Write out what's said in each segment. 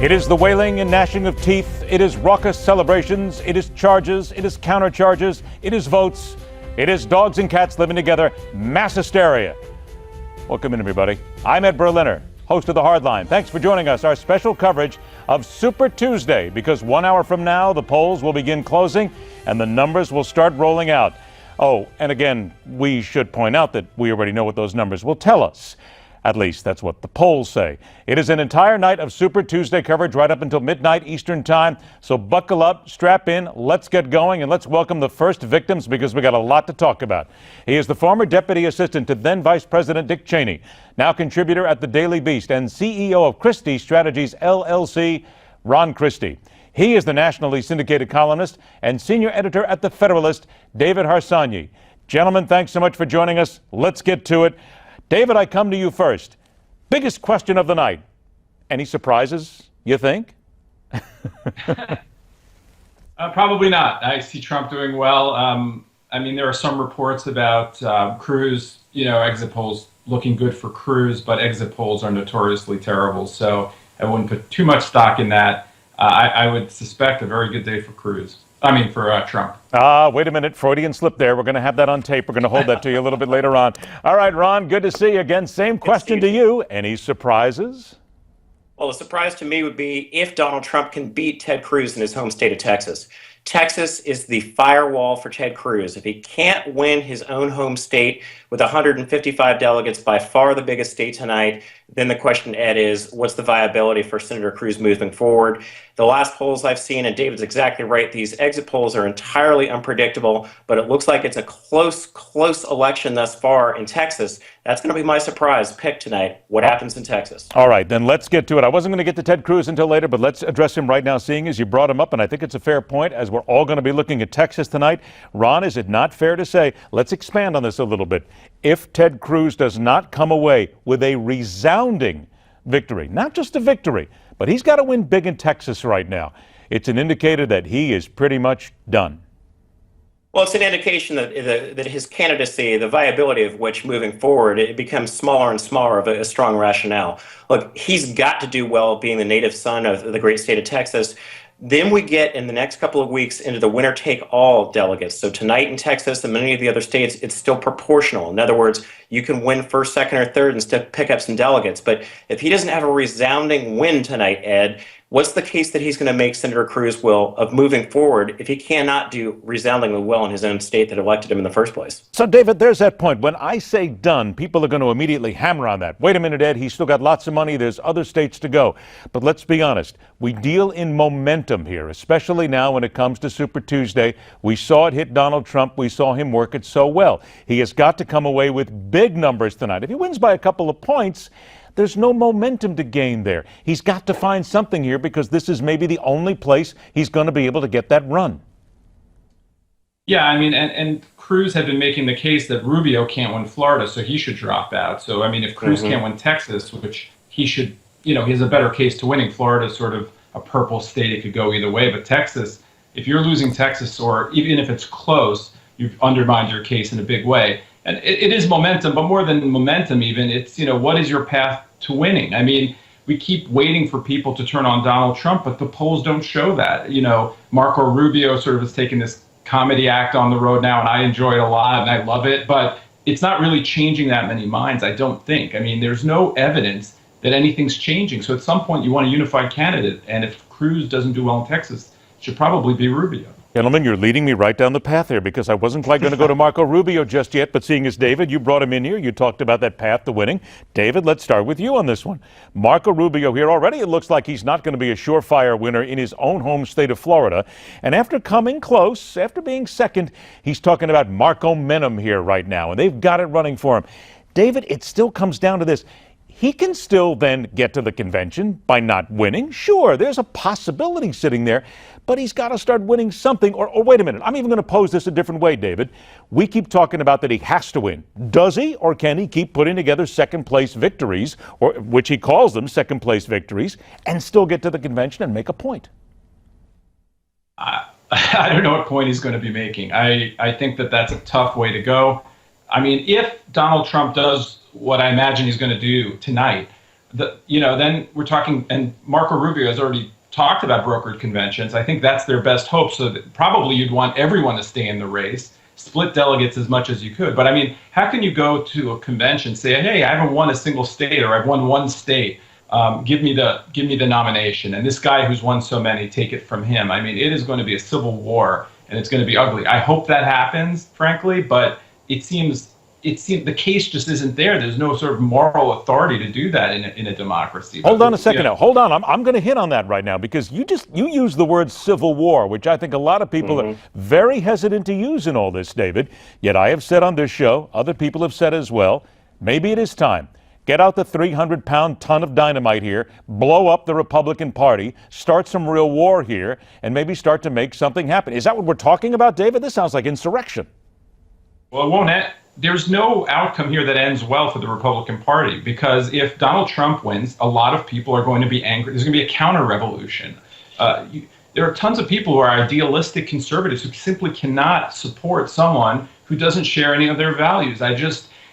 It is the wailing and gnashing of teeth. It is raucous celebrations. It is charges. It is countercharges. It is votes. It is dogs and cats living together. Mass hysteria. Welcome in, everybody. I'm Ed Berliner, host of The Hardline. Thanks for joining us. Our special coverage of Super Tuesday, because 1 hour from now, the polls will begin closing and the numbers will start rolling out. Oh, and again, we should point out that we already know what those numbers will tell us. At least that's what the polls say. It is an entire night of Super Tuesday coverage right up until midnight Eastern time. So buckle up, strap in, let's get going, and let's welcome the first victims because we got a lot to talk about. He is the former deputy assistant to then Vice President Dick Cheney, now contributor at the Daily Beast and CEO of Christie Strategies LLC, Ron Christie. He is the nationally syndicated columnist and senior editor at the Federalist, David Harsanyi. Gentlemen, thanks so much for joining us. Let's get to it. David, I come to you first. Biggest question of the night. Any surprises, you think? Probably not. I see Trump doing well. I mean, there are some reports about Cruz, exit polls looking good for Cruz, but exit polls are notoriously terrible. So I wouldn't put too much stock in that. I would suspect a very good day for Cruz. For Trump. Wait a minute. Freudian slip there. We're going to have that on tape. We're going to hold that to you a little bit later on. All right, Ron, good to see you again. Same question to you. Any surprises? Well, the surprise to me would be if Donald Trump can beat Ted Cruz in his home state of Texas. Texas is the firewall for Ted Cruz. If he can't win his own home state with 155 delegates, by far the biggest state tonight, then the question, Ed, is what's the viability for Senator Cruz moving forward? The last polls I've seen, and David's exactly right, these exit polls are entirely unpredictable, but it looks like it's a close election thus far in Texas. That's going to be my surprise pick tonight, what happens in Texas. All right, then let's get to it. I wasn't going to get to Ted Cruz until later, but let's address him right now, seeing as you brought him up, and I think it's a fair point, as we're all going to be looking at Texas tonight. Ron, is it not fair to say, let's expand on this a little bit, if Ted Cruz does not come away with a resounding victory, not just a victory, but he's got to win big in Texas right now, it's an indicator that he is pretty much done. Well, it's an indication that his candidacy, the viability of which moving forward, it becomes smaller and smaller of a strong rationale. Look, he's got to do well being the native son of the great state of Texas. Then we get in the next couple of weeks into the winner-take-all delegates. So tonight in Texas and many of the other states, it's still proportional. In other words, you can win first, second, or third and still pick up some delegates. But if he doesn't have a resounding win tonight, Ed, what's the case that he's going to make Senator Cruz will of moving forward if he cannot do resoundingly well in his own state that elected him in the first place? So, David, there's that point. When I say done, people are going to immediately hammer on that. Wait a minute, Ed, he's still got lots of money. There's other states to go. But let's be honest. We deal in momentum here, especially now when it comes to Super Tuesday. We saw it hit Donald Trump. We saw him work it so well. He has got to come away with big numbers tonight. If he wins by a couple of points, there's no momentum to gain there. He's got to find something here because this is maybe the only place he's going to be able to get that run. Yeah, and Cruz had been making the case that Rubio can't win Florida, so he should drop out. So, if Cruz can't win Texas, which he should, he has a better case to winning. Florida, sort of a purple state, it could go either way. But Texas, if you're losing Texas, or even if it's close, you've undermined your case in a big way. And it is momentum, but more than momentum even, it's, what is your path to winning? We keep waiting for people to turn on Donald Trump, but the polls don't show that. Marco Rubio sort of has taken this comedy act on the road now, and I enjoy it a lot, and I love it, but it's not really changing that many minds, I don't think. There's no evidence that anything's changing. So at some point, you want a unified candidate, and if Cruz doesn't do well in Texas, it should probably be Rubio. Gentlemen, you're leading me right down the path here because I wasn't quite going to go to Marco Rubio just yet, but seeing as David, you brought him in here, you talked about that path to winning. David, let's start with you on this one. Marco Rubio here, already it looks like he's not going to be a surefire winner in his own home state of Florida. And after coming close, after being second, he's talking about Marco-mentum here right now, and they've got it running for him. David, it still comes down to this. He can still then get to the convention by not winning. Sure, there's a possibility sitting there, but he's got to start winning something. Or wait a minute, I'm even going to pose this a different way, David. We keep talking about that he has to win. Does he, or can he keep putting together second-place victories, or which he calls them second-place victories, and still get to the convention and make a point? I don't know what point he's going to be making. I think that's a tough way to go. If Donald Trump does what I imagine he's going to do tonight, then we're talking, and Marco Rubio has already talked about brokered conventions. I think that's their best hope. So that probably you'd want everyone to stay in the race, split delegates as much as you could. But I mean, how can you go to a convention, say, hey, I haven't won a single state, or I've won one state. Give me the nomination, and this guy who's won so many, take it from him. I mean, it is going to be a civil war, and it's going to be ugly. I hope that happens, frankly, but it seems the case just isn't there. There's no sort of moral authority to do that in a democracy. Hold on a second now. Hold on. I'm going to hit on that right now, because you use the word civil war, which I think a lot of people are very hesitant to use in all this, David. Yet I have said on this show, other people have said as well, maybe it is time. Get out the 300-pound ton of dynamite here, blow up the Republican Party, start some real war here, and maybe start to make something happen. Is that what we're talking about, David? This sounds like insurrection. Well, it won't end. There's no outcome here that ends well for the Republican Party, because if Donald Trump wins, a lot of people are going to be angry. There's going to be a counter-revolution. There are tons of people who are idealistic conservatives who simply cannot support someone who doesn't share any of their values.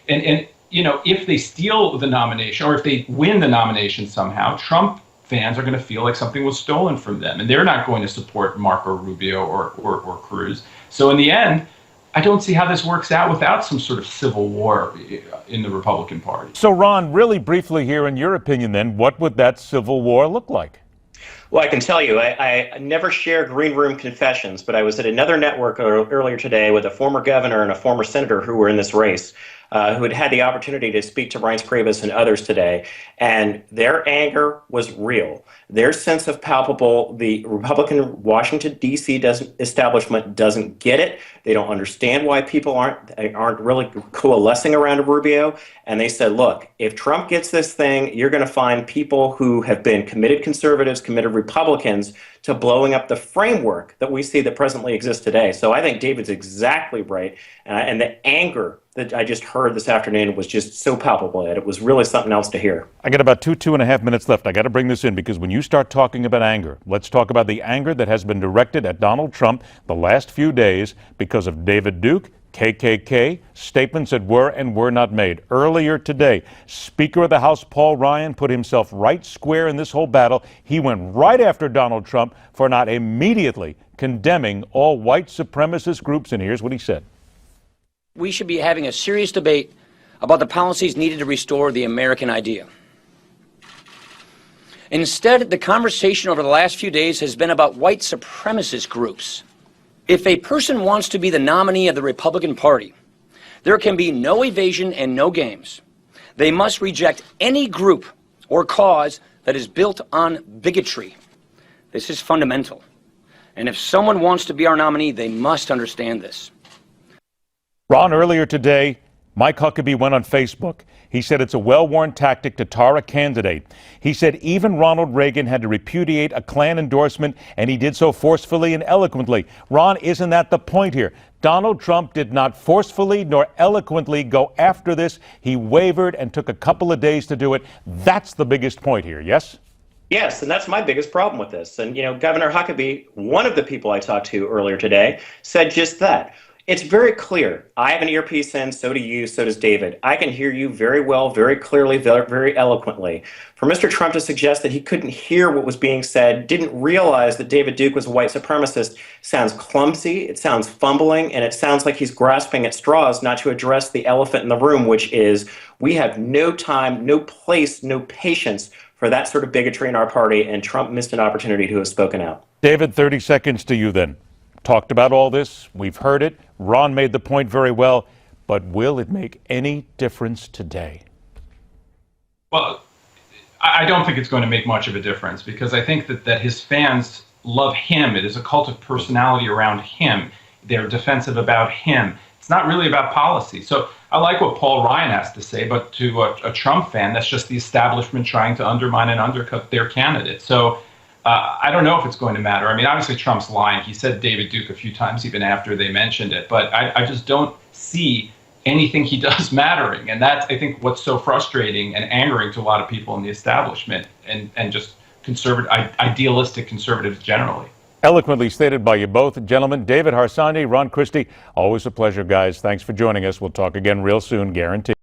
If they steal the nomination, or if they win the nomination somehow, Trump fans are going to feel like something was stolen from them, and they're not going to support Marco Rubio or Cruz. So in the end, I don't see how this works out without some sort of civil war in the Republican Party. So, Ron, really briefly here, in your opinion, then, what would that civil war look like? Well, I can tell you, I never share green room confessions, but I was at another network earlier today with a former governor and a former senator who were in this race, who had the opportunity to speak to Reince Priebus and others today, and their anger was real. Their sense of palpable, the Republican Washington, D.C. establishment doesn't get it. They don't understand why people aren't really coalescing around Rubio. And they said, look, if Trump gets this thing, you're going to find people who have been committed conservatives, committed Republicans, to blowing up the framework that we see that presently exists today. So I think David's exactly right. And the anger that I just heard this afternoon was just so palpable that it was really something else to hear. I got about two and a half minutes left. I got to bring this in, because when you start talking about anger, let's talk about the anger that has been directed at Donald Trump the last few days because of David Duke, KKK, statements that were and were not made. Earlier today, Speaker of the House Paul Ryan put himself right square in this whole battle. He went right after Donald Trump for not immediately condemning all white supremacist groups, and here's what he said. We should be having a serious debate about the policies needed to restore the American idea. Instead, the conversation over the last few days has been about white supremacist groups. If a person wants to be the nominee of the Republican Party, there can be no evasion and no games. They must reject any group or cause that is built on bigotry. This is fundamental. And if someone wants to be our nominee, they must understand this. Ron, earlier today, Mike Huckabee went on Facebook. He said it's a well-worn tactic to tar a candidate. He said even Ronald Reagan had to repudiate a Klan endorsement, and he did so forcefully and eloquently. Ron, isn't that the point here? Donald Trump did not forcefully nor eloquently go after this. He wavered and took a couple of days to do it. That's the biggest point here, yes? Yes, and that's my biggest problem with this. And, Governor Huckabee, one of the people I talked to earlier today, said just that. It's very clear. I have an earpiece in, so do you, so does David. I can hear you very well, very clearly, very eloquently. For Mr. Trump to suggest that he couldn't hear what was being said, didn't realize that David Duke was a white supremacist, sounds clumsy, it sounds fumbling, and it sounds like he's grasping at straws not to address the elephant in the room, which is we have no time, no place, no patience for that sort of bigotry in our party, and Trump missed an opportunity to have spoken out. David, 30 seconds to you then. Talked about all this. We've heard it. Ron made the point very well. But will it make any difference today? Well, I don't think it's going to make much of a difference, because I think that his fans love him. It is a cult of personality around him. They're defensive about him. It's not really about policy. So I like what Paul Ryan has to say, but to a Trump fan, that's just the establishment trying to undermine and undercut their candidate. So I don't know if it's going to matter. I mean, obviously Trump's lying. He said David Duke a few times even after they mentioned it. But I just don't see anything he does mattering. And that's, I think, what's so frustrating and angering to a lot of people in the establishment and just idealistic conservatives generally. Eloquently stated by you both. Gentlemen, David Harsanyi, Ron Christie, always a pleasure, guys. Thanks for joining us. We'll talk again real soon, guaranteed.